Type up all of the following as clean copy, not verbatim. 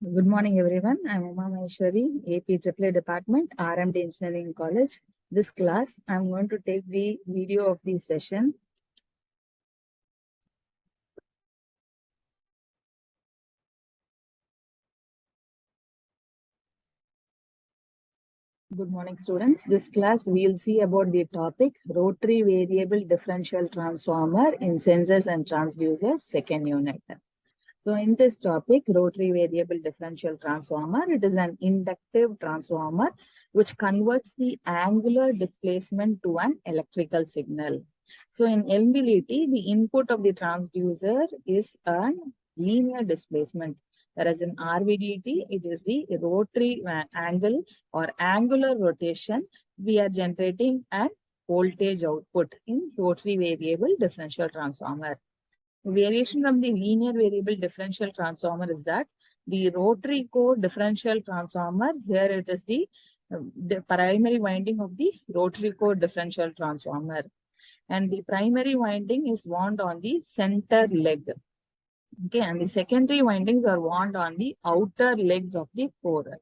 Good morning, everyone. I'm Uma Maheshwari, AP AAA Department, RMD Engineering College. This class, I'm going to take the video of the session. Good morning, students. This class, we'll see about the topic Rotary Variable Differential Transformer in Sensors and Transducers, second unit. So in this topic, rotary variable differential transformer, it is an inductive transformer which converts the angular displacement to an electrical signal. So in LVDT, the input of the transducer is a linear displacement, whereas in RVDT, it is the rotary angle or angular rotation. We are generating a voltage output in rotary variable differential transformer. Variation from the linear variable differential transformer is that the rotary core differential transformer, here it is the primary winding of the rotary core differential transformer. And the primary winding is wound on the center leg. Okay, and the secondary windings are wound on the outer legs of the core.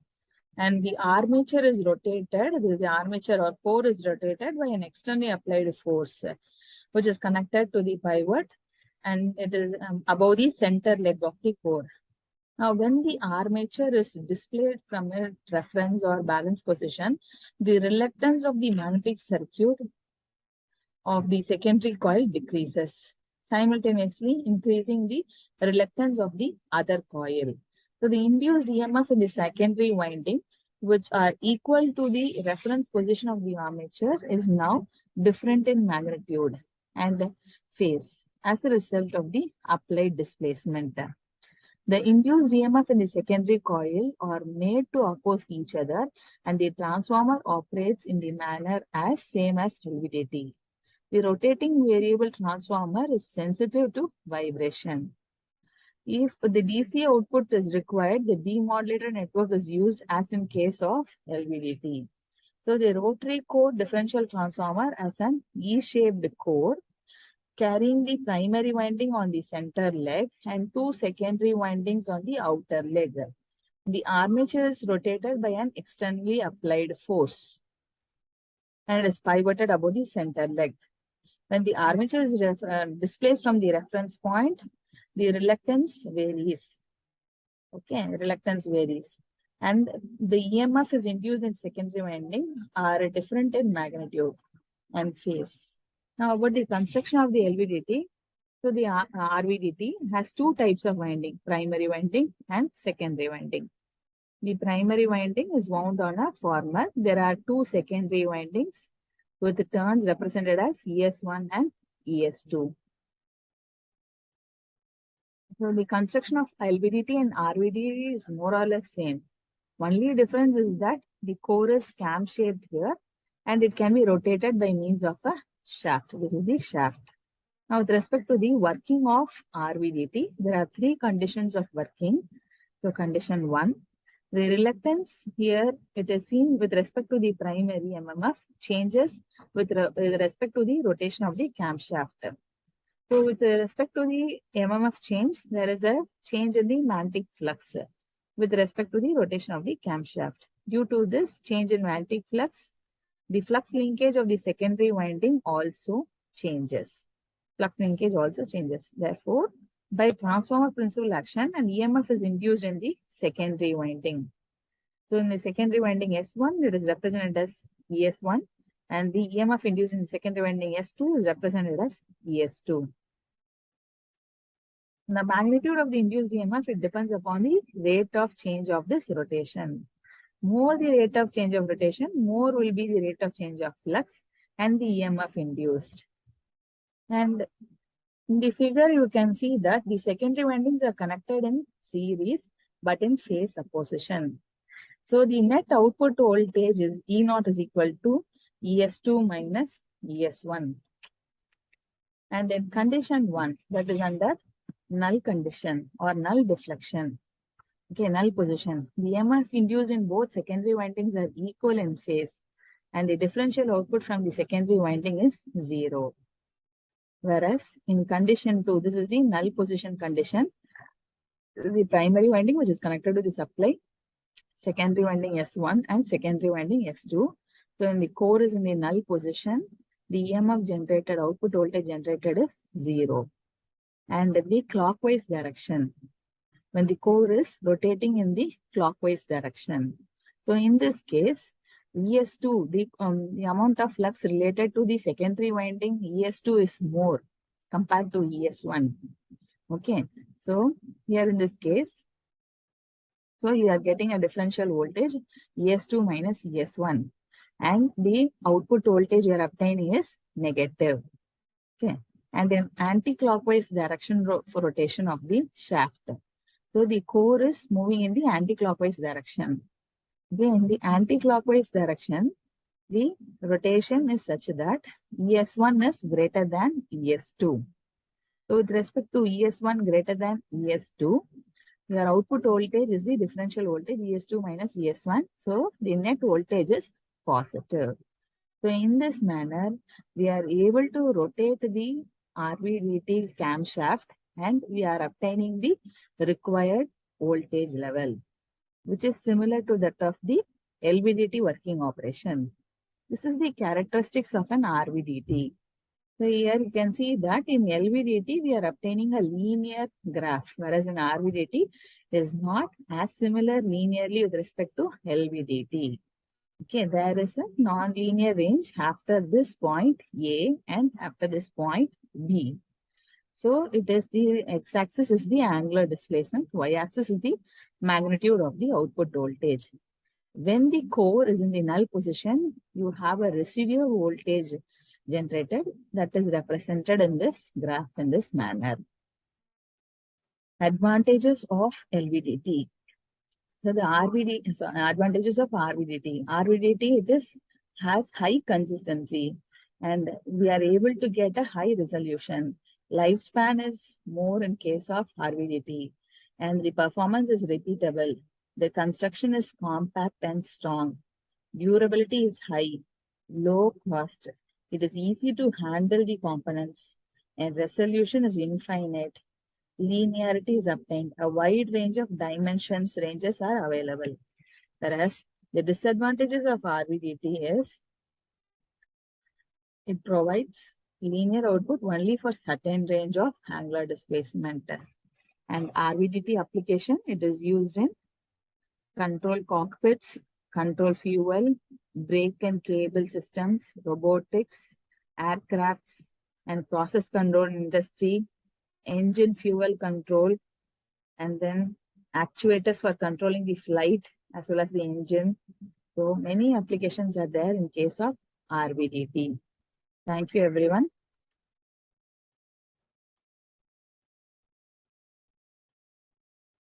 And the armature is rotated, the armature or core is rotated by an externally applied force, which is connected to the pivot, and it is above the center leg of the core. Now, when the armature is displayed from a reference or balance position, the reluctance of the magnetic circuit of the secondary coil decreases, simultaneously increasing the reluctance of the other coil. So, the induced EMF in the secondary winding, which are equal to the reference position of the armature, is now different in magnitude and phase as a result of the applied displacement. The induced EMF in the secondary coil are made to oppose each other, and the transformer operates in the manner as same as Rvdt. The rotating variable transformer is sensitive to vibration. If the DC output is required, the demodulator network is used as in case of LVDT. So the rotary core differential transformer has an E-shaped core carrying the primary winding on the center leg and two secondary windings on the outer leg. The armature is rotated by an externally applied force and is pivoted above the center leg. When the armature is displaced from the reference point, the reluctance varies. Okay, reluctance varies. And the EMF is induced in secondary winding are different in magnitude and phase. Now, about the construction of the LVDT, so the RVDT has two types of winding, primary winding and secondary winding. The primary winding is wound on a former. There are two secondary windings with the turns represented as ES1 and ES2. So the construction of LVDT and RVDT is more or less same. Only difference is that the core is cam-shaped here and it can be rotated by means of a shaft. This is the shaft. Now, with respect to the working of RVDT, there are three conditions of working. So, condition 1, the reluctance here, it is seen with respect to the primary MMF changes with respect to the rotation of the camshaft. So, with respect to the MMF change, there is a change in the magnetic flux with respect to the rotation of the camshaft. Due to this change in magnetic flux, the flux linkage of the secondary winding also changes. Flux linkage also changes. Therefore, by transformer principal action, an EMF is induced in the secondary winding. So, in the secondary winding S1, it is represented as ES1, and the EMF induced in the secondary winding S2 is represented as ES2. The magnitude of the induced EMF, it depends upon the rate of change of this rotation. More the rate of change of rotation, more will be the rate of change of flux and the EMF induced. And in the figure, you can see that the secondary windings are connected in series, but in phase opposition. So the net output voltage is E0 is equal to ES2 minus ES1. And in condition 1, that is under null condition or null deflection. Okay, null position. The EMF induced in both secondary windings are equal in phase, and the differential output from the secondary winding is 0. Whereas in condition 2, this is the null position condition. the primary winding which is connected to the supply, secondary winding S1 and secondary winding S2. So when the core is in the null position, the EMF generated, output voltage generated is 0. And the clockwise direction, when the core is rotating in the clockwise direction. So in this case, ES2, the amount of flux related to the secondary winding, ES2 is more compared to ES1. Okay, so here in this case, so you are getting a differential voltage ES2 minus ES1, and the output voltage you are obtaining is negative. Okay, and then anti-clockwise direction for rotation of the shaft. So the core is moving in the anti-clockwise direction. Okay, in the anti-clockwise direction, the rotation is such that ES1 is greater than ES2. So with respect to ES1 greater than ES2, your output voltage is the differential voltage ES2 minus ES1. So the net voltage is positive. So in this manner, we are able to rotate the Rvdt camshaft and we are obtaining the required voltage level, which is similar to that of the LVDT working operation. This is the characteristics of an Rvdt. So here you can see that in LVDT, we are obtaining a linear graph, whereas in Rvdt is not as similar linearly with respect to LVDT. Okay, there is a non-linear range after this point A and after this point B. So it is the x-axis is the angular displacement, y-axis is the magnitude of the output voltage. When the core is in the null position, you have a residual voltage generated that is represented in this graph in this manner. Advantages of LVDT. So the advantages of Rvdt. Rvdt has high consistency and we are able to get a high resolution. Lifespan is more in case of Rvdt and the performance is repeatable. The construction is compact and strong. Durability is high, low cost. It is easy to handle the components and resolution is infinite. Linearity is obtained. A wide range of ranges are available. Whereas the disadvantages of Rvdt is it provides linear output only for certain range of angular displacement. And Rvdt application, it is used in control cockpits, control fuel, brake and cable systems, robotics, aircrafts, and process control industry, engine fuel control, and then actuators for controlling the flight as well as the engine. So many applications are there in case of Rvdt. Thank you, everyone.